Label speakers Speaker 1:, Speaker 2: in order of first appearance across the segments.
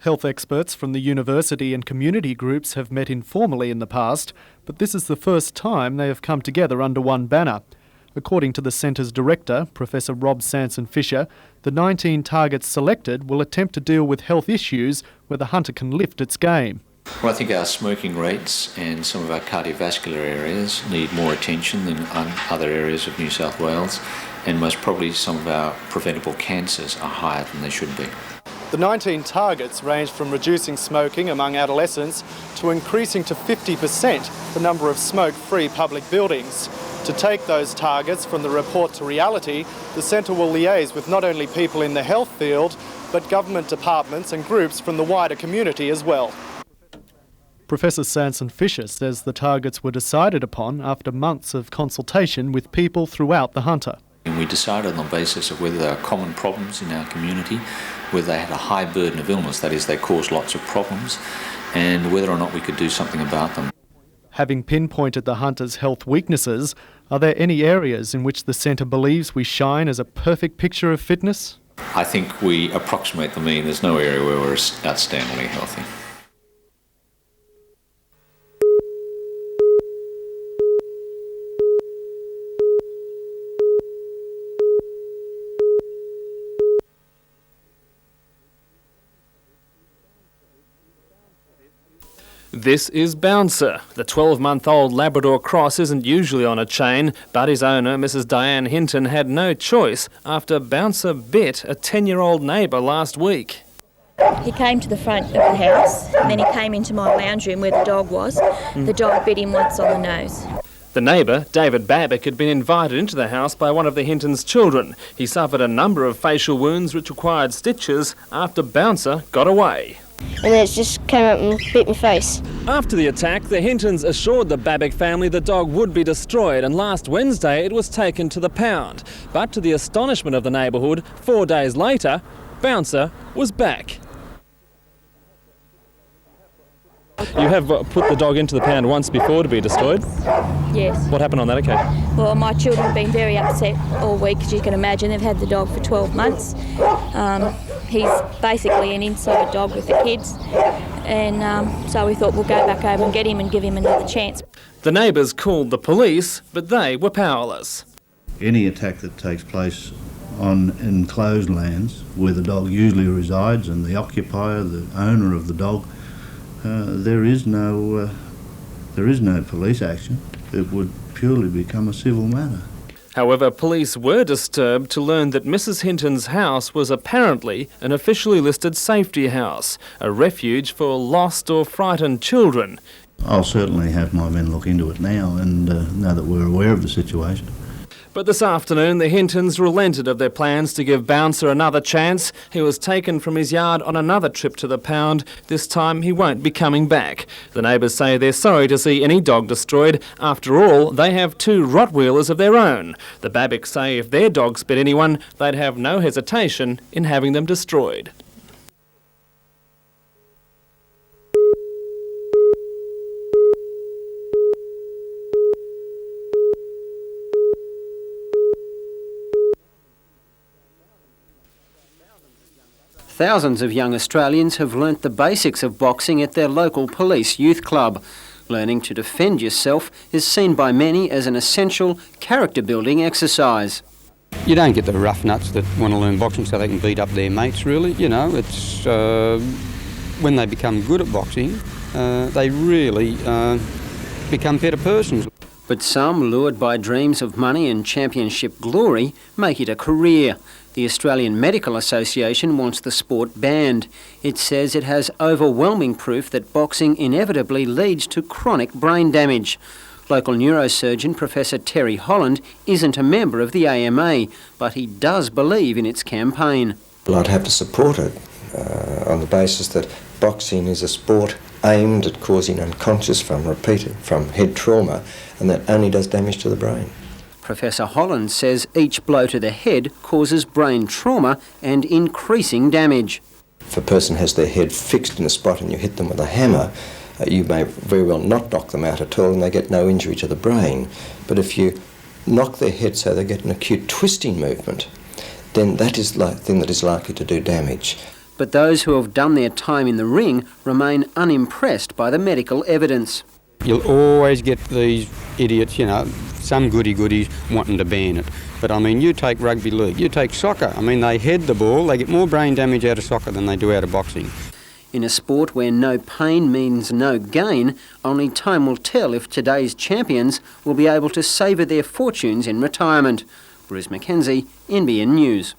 Speaker 1: Health experts from the university and community groups have met informally in the past, but this is the first time they have come together under one banner. According to the centre's director, Professor Rob Sanson-Fisher, the 19 targets selected will attempt to deal with health issues where the hunter can lift its game.
Speaker 2: Well, I think our smoking rates and some of our cardiovascular areas need more attention than other areas of New South Wales, and most probably some of our preventable cancers are higher than they should be.
Speaker 1: The 19 targets range from reducing smoking among adolescents to increasing to 50% the number of smoke-free public buildings. To take those targets from the report to reality, the centre will liaise with not only people in the health field, but government departments and groups from the wider community as well. Professor Sanson-Fisher says the targets were decided upon after months of consultation with people throughout the hunter.
Speaker 2: And we decided on the basis of whether there are common problems in our community, whether they had a high burden of illness, that is, they cause lots of problems, and whether or not we could do something about them.
Speaker 1: Having pinpointed the hunter's health weaknesses, are there any areas in which the centre believes we shine as a perfect picture of fitness?
Speaker 2: I think we approximate the mean. There's no area where we're outstandingly healthy.
Speaker 3: This is Bouncer. The 12-month-old Labrador cross isn't usually on a chain, but his owner, Mrs. Diane Hinton, had no choice after Bouncer bit a 10-year-old neighbour last week.
Speaker 4: He came to the front of the house and then he came into my lounge room where the dog was. The dog bit him once on the nose.
Speaker 3: The neighbour, David Babbick, had been invited into the house by one of the Hintons' children. He suffered a number of facial wounds which required stitches after Bouncer got away.
Speaker 5: And then it just came up and bit my face.
Speaker 3: After the attack, the Hintons assured the Babbick family the dog would be destroyed, and last Wednesday it was taken to the pound. But to the astonishment of the neighbourhood, 4 days later, Bouncer was back. You have put the dog into the pound once before to be destroyed?
Speaker 4: Yes.
Speaker 3: What happened on that occasion?
Speaker 4: Well, my children have been very upset all week, as you can imagine. They've had the dog for 12 months. He's basically an inside dog with the kids, and so we thought we'll go back over and get him and give him another chance.
Speaker 3: The neighbours called the police, but they were powerless.
Speaker 6: Any attack that takes place on enclosed lands where the dog usually resides and the occupier, the owner of the dog, there is no police action. It would purely become a civil matter.
Speaker 3: However, police were disturbed to learn that Mrs. Hinton's house was apparently an officially listed safety house, a refuge for lost or frightened children.
Speaker 6: I'll certainly have my men look into it now, and now that we're aware of the situation.
Speaker 3: But this afternoon, the Hintons relented of their plans to give Bouncer another chance. He was taken from his yard on another trip to the pound. This time he won't be coming back. The neighbours say they're sorry to see any dog destroyed. After all, they have 2 Rottweilers of their own. The Babbicks say if their dogs bit anyone, they'd have no hesitation in having them destroyed.
Speaker 7: Thousands of young Australians have learnt the basics of boxing at their local police youth club. Learning to defend yourself is seen by many as an essential character-building exercise.
Speaker 8: You don't get the rough nuts that want to learn boxing so they can beat up their mates, really. You know, it's when they become good at boxing, they really become better persons.
Speaker 7: But some, lured by dreams of money and championship glory, make it a career. The Australian Medical Association wants the sport banned. It says it has overwhelming proof that boxing inevitably leads to chronic brain damage. Local neurosurgeon Professor Terry Holland isn't a member of the AMA, but he does believe in its campaign.
Speaker 9: Well, I'd have to support it on the basis that boxing is a sport aimed at causing unconscious from head trauma, and that only does damage to the brain.
Speaker 7: Professor Holland says each blow to the head causes brain trauma and increasing damage.
Speaker 9: If a person has their head fixed in a spot and you hit them with a hammer, you may very well not knock them out at all and they get no injury to the brain. But if you knock their head so they get an acute twisting movement, then that is the thing that is likely to do damage.
Speaker 7: But those who have done their time in the ring remain unimpressed by the medical evidence.
Speaker 8: You'll always get these idiots, some goody-goodies wanting to ban it. But, you take rugby league, you take soccer. They head the ball, they get more brain damage out of soccer than they do out of boxing.
Speaker 7: In a sport where no pain means no gain, only time will tell if today's champions will be able to savour their fortunes in retirement. Bruce McKenzie, NBN News.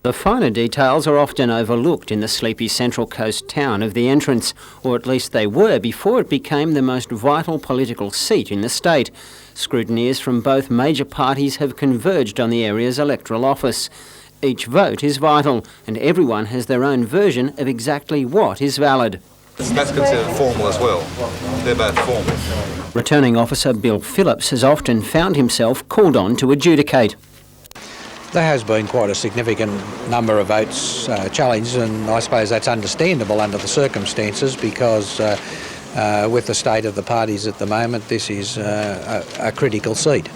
Speaker 7: The finer details are often overlooked in the sleepy Central Coast town of the entrance, or at least they were before it became the most vital political seat in the state. Scrutineers from both major parties have converged on the area's electoral office. Each vote is vital, and everyone has their own version of exactly what is valid.
Speaker 10: That's considered formal as well. They're both formal.
Speaker 7: Returning Officer Bill Phillips has often found himself called on to adjudicate.
Speaker 11: There has been quite a significant number of votes challenged, and I suppose that's understandable under the circumstances because with the state of the parties at the moment, this is a critical seat.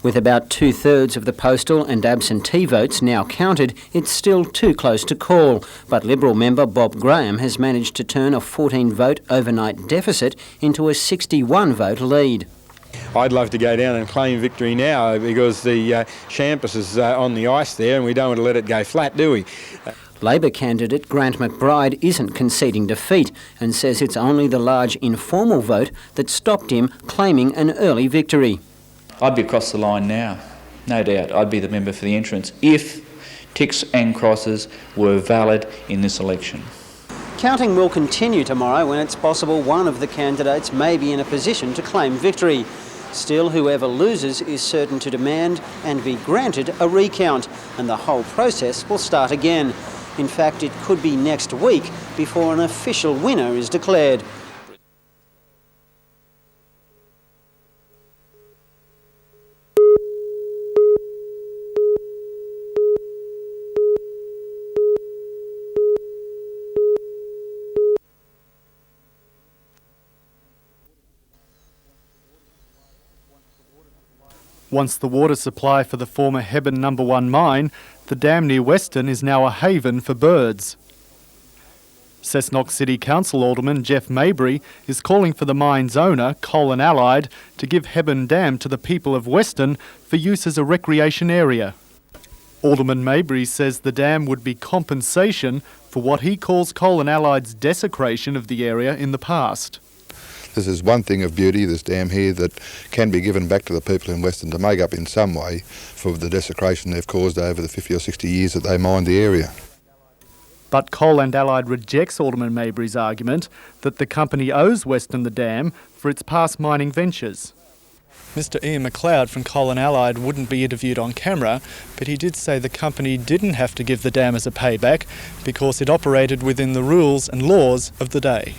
Speaker 7: With about 2/3 of the postal and absentee votes now counted, it's still too close to call. But Liberal member Bob Graham has managed to turn a 14-vote overnight deficit into a 61-vote lead.
Speaker 12: I'd love to go down and claim victory now because the Champus is on the ice there and we don't want to let it go flat, do we?
Speaker 7: Labor candidate Grant McBride isn't conceding defeat and says it's only the large informal vote that stopped him claiming an early victory.
Speaker 13: I'd be across the line now, no doubt. I'd be the member for the entrance if ticks and crosses were valid in this election.
Speaker 7: Counting will continue tomorrow when it's possible one of the candidates may be in a position to claim victory. Still, whoever loses is certain to demand and be granted a recount, and the whole process will start again. In fact, it could be next week before an official winner is declared.
Speaker 1: Once the water supply for the former Hebburn No. 1 mine, the dam near Weston is now a haven for birds. Cessnock City Council Alderman Jeff Mabry is calling for the mine's owner, Coal & Allied, to give Hebburn Dam to the people of Weston for use as a recreation area. Alderman Mabry says the dam would be compensation for what he calls Coal & Allied's desecration of the area in the past.
Speaker 14: This is one thing of beauty, this dam here, that can be given back to the people in Weston to make up in some way for the desecration they've caused over the 50 or 60 years that they mined the area.
Speaker 1: But Coal & Allied rejects Alderman Mabry's argument that the company owes Weston the dam for its past mining ventures. Mr Ian McLeod from Coal & Allied wouldn't be interviewed on camera, but he did say the company didn't have to give the dam as a payback because it operated within the rules and laws of the day.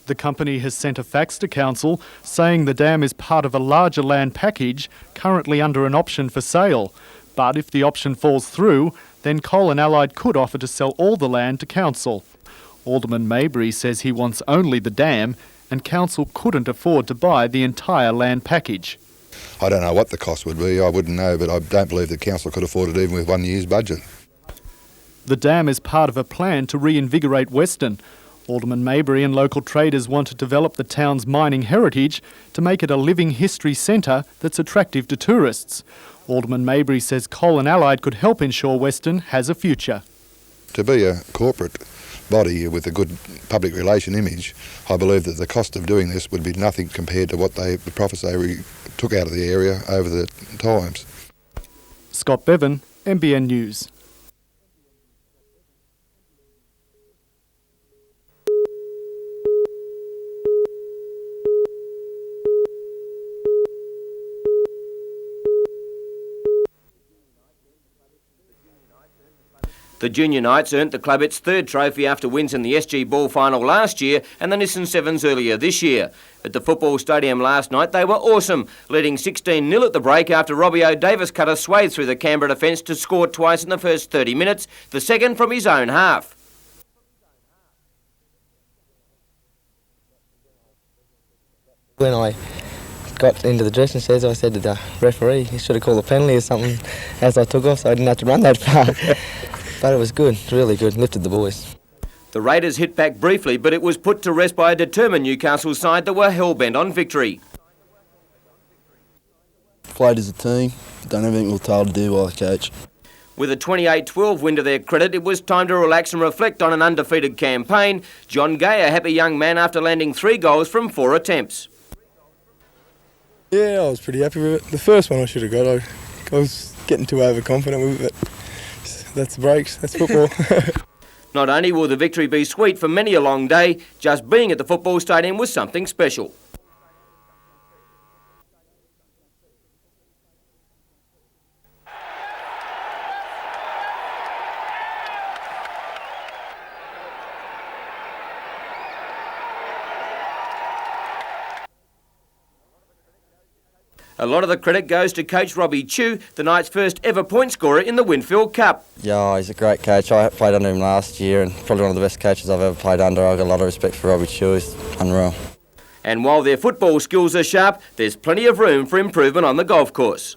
Speaker 1: The company has sent a fax to Council saying the dam is part of a larger land package currently under an option for sale, but if the option falls through, then Coal & Allied could offer to sell all the land to Council. Alderman Mabry says he wants only the dam and Council couldn't afford to buy the entire land package.
Speaker 14: I don't know what the cost would be, I wouldn't know, but I don't believe the Council could afford it even with 1 year's budget.
Speaker 1: The dam is part of a plan to reinvigorate Weston. Alderman Mabry and local traders want to develop the town's mining heritage to make it a living history centre that's attractive to tourists. Alderman Mabry says Coal & Allied could help ensure Weston has a future.
Speaker 14: To be a corporate body with a good public relation image, I believe that the cost of doing this would be nothing compared to what the profits they took out of the area over the times.
Speaker 1: Scott Bevan, NBN News.
Speaker 15: The Junior Knights earned the club its third trophy after wins in the SG Ball final last year and the Nissan Sevens earlier this year. At the football stadium last night, they were awesome, leading 16-0 at the break after Robbie O'Davis cut a swathe through the Canberra defence to score twice in the first 30 minutes, the second from his own half.
Speaker 16: When I got into the dressing sheds, I said to the referee, he should have called a penalty or something as I took off, so I didn't have to run that far. But it was good, really good, lifted the boys.
Speaker 15: The Raiders hit back briefly, but it was put to rest by a determined Newcastle side that were hell-bent on victory.
Speaker 17: Played as a team, done everything we were told to do by the coach.
Speaker 15: With a 28-12 win to their credit, it was time to relax and reflect on an undefeated campaign. John Gay, a happy young man after landing 3 goals from 4 attempts.
Speaker 18: Yeah, I was pretty happy with it. The first one I should have got, I was getting too overconfident with it. That's the breaks, that's football.
Speaker 15: Not only will the victory be sweet for many a long day, just being at the football stadium was something special. A lot of the credit goes to coach Robbie Chew, the Knights' first ever point scorer in the Winfield Cup.
Speaker 16: Yeah, he's a great coach. I played under him last year and probably one of the best coaches I've ever played under. I've got a lot of respect for Robbie Chew, he's unreal.
Speaker 15: And while their football skills are sharp, there's plenty of room for improvement on the golf course.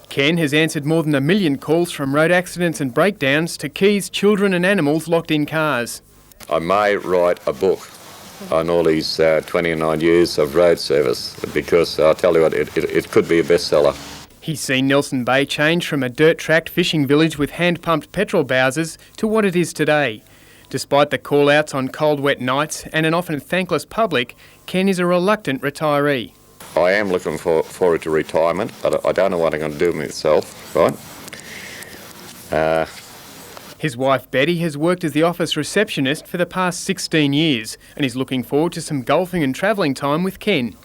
Speaker 19: Ken has answered more than 1 million calls from road accidents and breakdowns to keys, children and animals locked in cars.
Speaker 20: I may write a book on all these 29 years of road service because I'll tell you what, it could be a bestseller.
Speaker 19: He's seen Nelson Bay change from a dirt-tracked fishing village with hand-pumped petrol bowsers to what it is today. Despite the call-outs on cold, wet nights and an often thankless public, Ken is a reluctant retiree.
Speaker 20: I am looking forward to retirement. I don't know what I'm going to do with myself, right?
Speaker 19: His wife Betty has worked as the office receptionist for the past 16 years and is looking forward to some golfing and travelling time with Ken.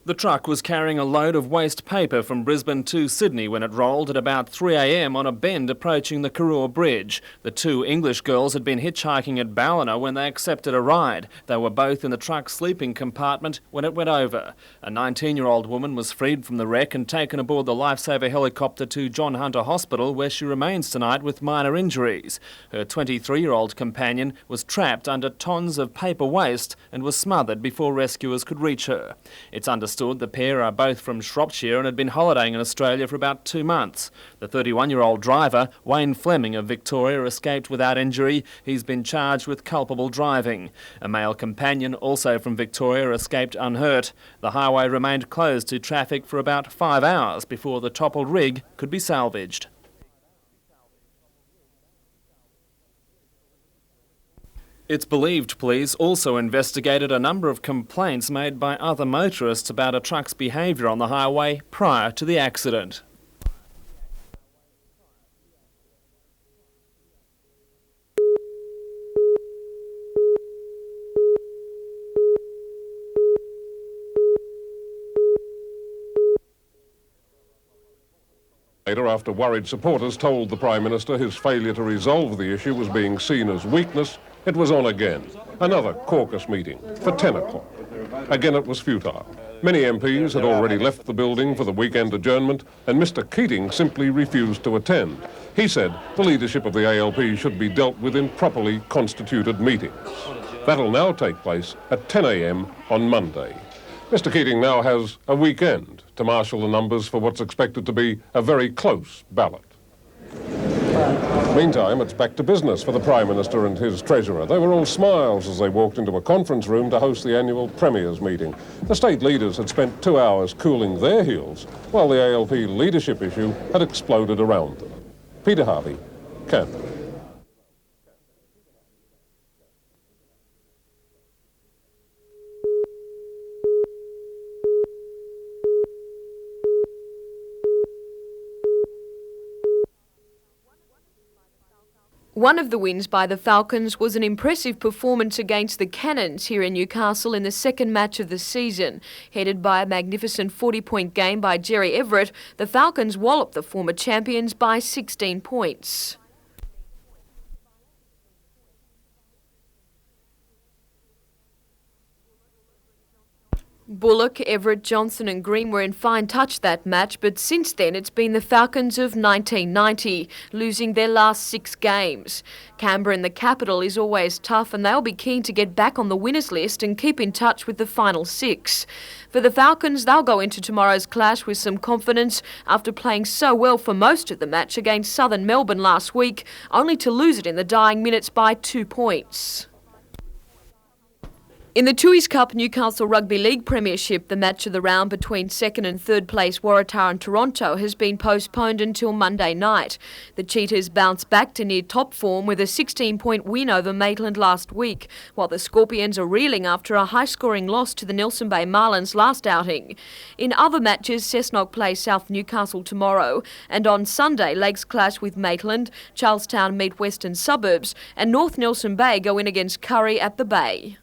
Speaker 3: The truck was carrying a load of waste paper from Brisbane to Sydney when it rolled at about 3 a.m. on a bend approaching the Karoo Bridge. The 2 English girls had been hitchhiking at Ballina when they accepted a ride. They were both in the truck's sleeping compartment when it went over. A 19-year-old woman was freed from the wreck and taken aboard the lifesaver helicopter to John Hunter Hospital, where she remains tonight with minor injuries. Her 23-year-old companion was trapped under tons of paper waste and was smothered before rescuers could reach her. It's understood the pair are both from Shropshire and had been holidaying in Australia for about 2 months. The 31-year-old driver, Wayne Fleming of Victoria, escaped without injury. He's been charged with culpable driving. A male companion, also from Victoria, escaped unhurt. The highway remained closed to traffic for about 5 hours before the toppled rig could be salvaged. It's believed police also investigated a number of complaints made by other motorists about a truck's behaviour on the highway prior to the accident.
Speaker 21: After worried supporters told the Prime Minister his failure to resolve the issue was being seen as weakness, it was on again. Another caucus meeting for 10 o'clock. Again, it was futile. Many MPs had already left the building for the weekend adjournment, and Mr Keating simply refused to attend. He said the leadership of the ALP should be dealt with in properly constituted meetings. That'll now take place at 10 a.m. on Monday. Mr Keating now has a weekend to marshal the numbers for what's expected to be a very close ballot. Meantime, it's back to business for the Prime Minister and his Treasurer. They were all smiles as they walked into a conference room to host the annual Premiers meeting. The state leaders had spent 2 hours cooling their heels, while the ALP leadership issue had exploded around them. Peter Harvey, Canberra.
Speaker 2: One of the wins by the Falcons was an impressive performance against the Cannons here in Newcastle in the second match of the season. Headed by a magnificent 40-point game by Jerry Everett, the Falcons walloped the former champions by 16 points. Bullock, Everett, Johnson and Green were in fine touch that match, but since then it's been the Falcons of 1990, losing their last 6 games. Canberra in the capital is always tough and they'll be keen to get back on the winners list and keep in touch with the final 6. For the Falcons, they'll go into tomorrow's clash with some confidence after playing so well for most of the match against Southern Melbourne last week, only to lose it in the dying minutes by 2 points. In the Tooheys Cup Newcastle Rugby League Premiership, the match of the round between second and third place Waratah and Toronto has been postponed until Monday night. The Cheetahs bounced back to near top form with a 16-point win over Maitland last week, while the Scorpions are reeling after a high-scoring loss to the Nelson Bay Marlins last outing. In other matches, Cessnock play South Newcastle tomorrow, and on Sunday, Lakes clash with Maitland, Charlestown meet Western Suburbs, and North Nelson Bay go in against Curry at the Bay.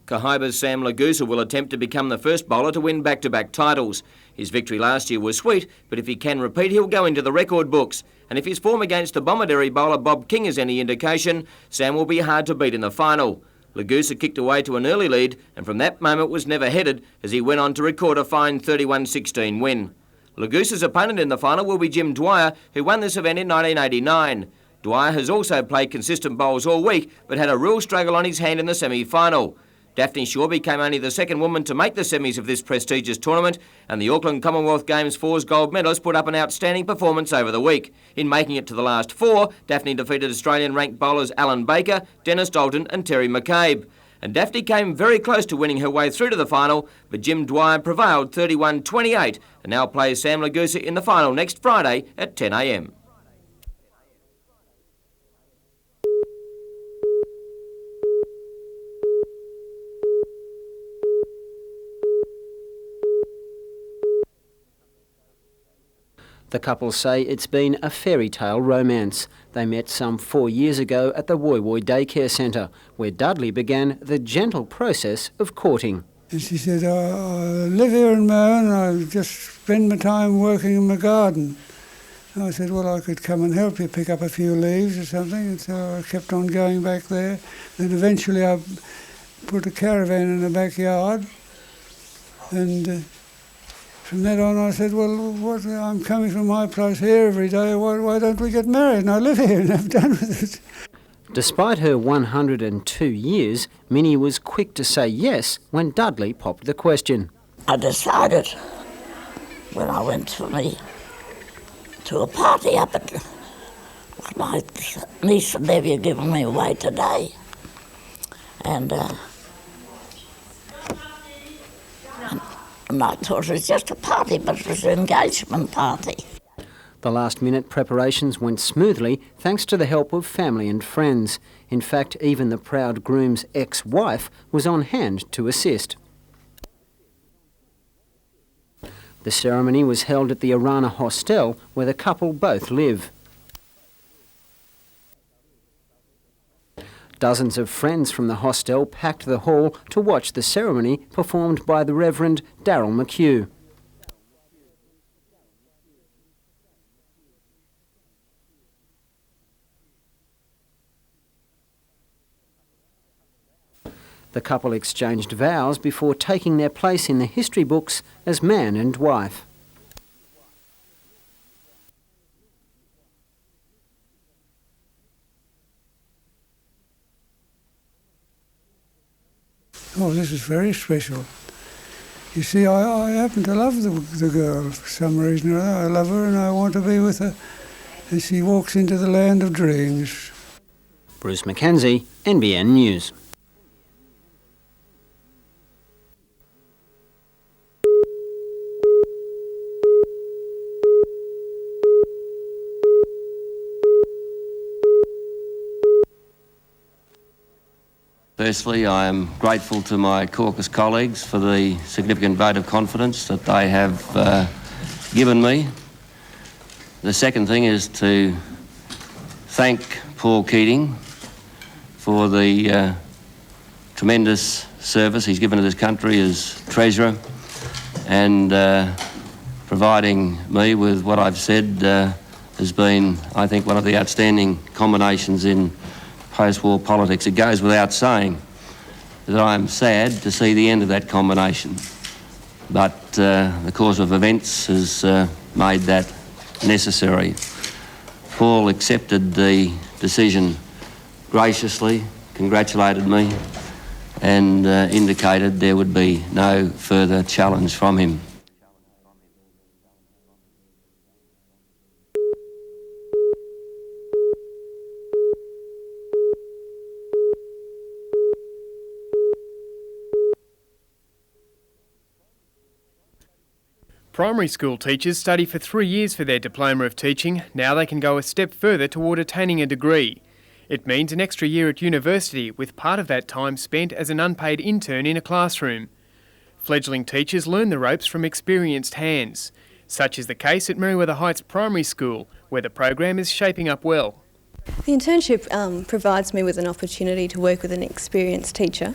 Speaker 15: Cahaiba's Sam Lagusa will attempt to become the first bowler to win back-to-back titles. His victory last year was sweet, but if he can repeat, he'll go into the record books. And if his form against the Bomaderry bowler Bob King is any indication, Sam will be hard to beat in the final. Lagusa kicked away to an early lead, and from that moment was never headed as he went on to record a fine 31-16 win. Lagusa's opponent in the final will be Jim Dwyer, who won this event in 1989. Dwyer has also played consistent bowls all week, but had a real struggle on his hand in the semi-final. Daphne Shaw became only the second woman to make the semis of this prestigious tournament, and the Auckland Commonwealth Games 4's gold medalist put up an outstanding performance over the week. In making it to the last 4, Daphne defeated Australian-ranked bowlers Alan Baker, Dennis Dalton and Terry McCabe. And Daphne came very close to winning her way through to the final, but Jim Dwyer prevailed 31-28 and now plays Sam Lagusa in the final next Friday at 10 a.m.
Speaker 7: The couple say it's been a fairy tale romance. They met some 4 years ago at the Woy Woy Daycare Centre, where Dudley began the gentle process of courting.
Speaker 22: And she said, I live here in Moan, I just spend my time working in my garden. And I said, well, I could come and help you pick up a few leaves or something. And so I kept on going back there. Then eventually I put a caravan in the backyard, and from that on I said, well, I'm coming from my place here every day, why don't we get married? And I live here and I'm done with it.
Speaker 7: Despite her 102 years, Minnie was quick to say yes when Dudley popped the question.
Speaker 23: I decided when I went to a party up at my niece and nephew giving me away today, and I thought it was just a party, but it was an engagement party.
Speaker 7: The last-minute preparations went smoothly thanks to the help of family and friends. In fact, even the proud groom's ex-wife was on hand to assist. The ceremony was held at the Arana Hostel, where the couple both live. Dozens of friends from the hostel packed the hall to watch the ceremony performed by the Reverend Darryl McHugh. The couple exchanged vows before taking their place in the history books as man and wife.
Speaker 22: Oh, this is very special. You see, I happen to love the girl for some reason or other. I love her and I want to be with her as she walks into the land of dreams.
Speaker 7: Bruce Mackenzie, NBN News.
Speaker 15: Firstly, I am grateful to my caucus colleagues for the significant vote of confidence that they have given me. The second thing is to thank Paul Keating for the tremendous service he's given to this country as Treasurer and providing me with what I've said has been, I think, one of the outstanding combinations in post-war politics. It goes without saying that I am sad to see the end of that combination, but the course of events has made that necessary. Paul accepted the decision graciously, congratulated me, and indicated there would be no further challenge from him.
Speaker 19: Primary school teachers study for 3 years for their diploma of teaching. Now they can go a step further toward attaining a degree. It means an extra year at university, with part of that time spent as an unpaid intern in a classroom. Fledgling teachers learn the ropes from experienced hands. Such is the case at Merewether Heights Primary School, where the program is shaping up well.
Speaker 4: The internship provides me with an opportunity to work with an experienced teacher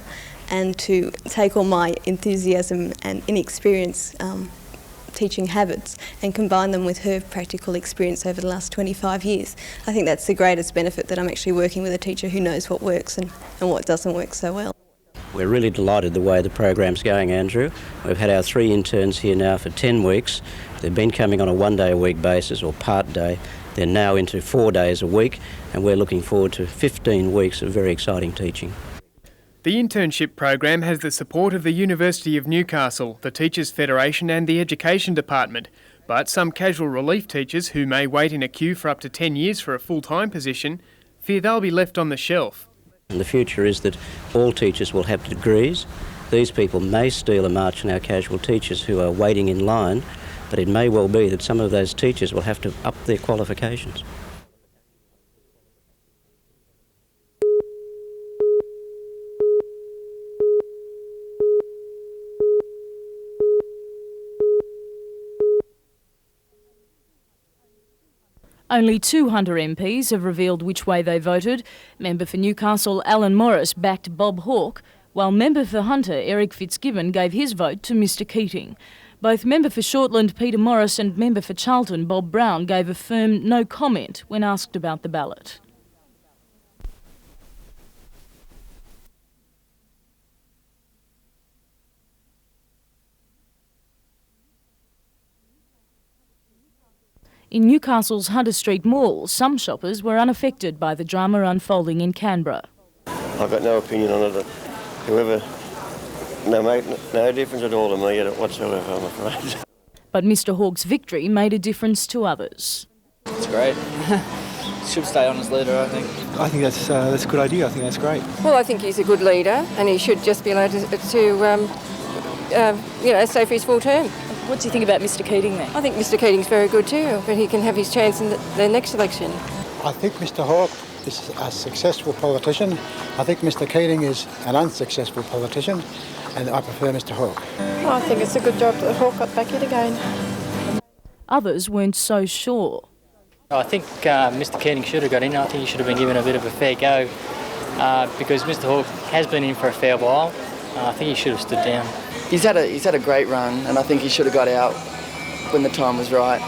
Speaker 4: and to take all my enthusiasm and inexperience teaching habits and combine them with her practical experience over the last 25 years. I think that's the greatest benefit, that I'm actually working with a teacher who knows what works and what doesn't work so well.
Speaker 5: We're really delighted the way the program's going, Andrew. We've had our 3 interns here now for 10 weeks. They've been coming on a 1-day-a-week basis or part day. They're now into 4 days a week, and we're looking forward to 15 weeks of very exciting teaching.
Speaker 19: The internship program has the support of the University of Newcastle, the Teachers Federation and the Education Department, but some casual relief teachers who may wait in a queue for up to 10 years for a full-time position fear they'll be left on the shelf.
Speaker 5: And the future is that all teachers will have degrees. These people may steal a march on our casual teachers who are waiting in line, but it may well be that some of those teachers will have to up their qualifications.
Speaker 6: Only 2 Hunter MPs have revealed which way they voted. Member for Newcastle Alan Morris backed Bob Hawke, while Member for Hunter Eric Fitzgibbon gave his vote to Mr Keating. Both Member for Shortland Peter Morris and Member for Charlton Bob Brown gave a firm no comment when asked about the ballot. In Newcastle's Hunter Street Mall, some shoppers were unaffected by the drama unfolding in Canberra.
Speaker 24: I've got no opinion on it. Whoever, no difference at all to me whatsoever, I'm afraid.
Speaker 6: But Mr Hawke's victory made a difference to others.
Speaker 25: It's great. Should stay on as leader, I think.
Speaker 26: I think that's a good idea. I think that's great.
Speaker 27: Well, I think he's a good leader, and he should just be allowed to stay for his full term.
Speaker 6: What do you think about Mr Keating then?
Speaker 27: I think Mr Keating's very good too, but he can have his chance in the next election.
Speaker 28: I think Mr Hawke is a successful politician. I think Mr Keating is an unsuccessful politician, and I prefer Mr Hawke.
Speaker 27: Well, I think it's a good job that Hawke got back in again.
Speaker 6: Others weren't so sure.
Speaker 25: I think Mr Keating should have got in. I think he should have been given a bit of a fair go because Mr Hawke has been in for a fair while. I think he should have stood down.
Speaker 29: He's had a great run, and I think he should have got out when the time was right.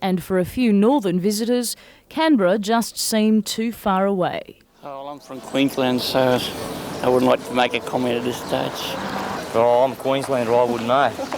Speaker 6: And for a few northern visitors, Canberra just seemed too far away.
Speaker 25: Oh, well, I'm from Queensland, so
Speaker 1: I wouldn't like to make a comment at this stage.
Speaker 8: Oh, I'm a Queenslander, I wouldn't know.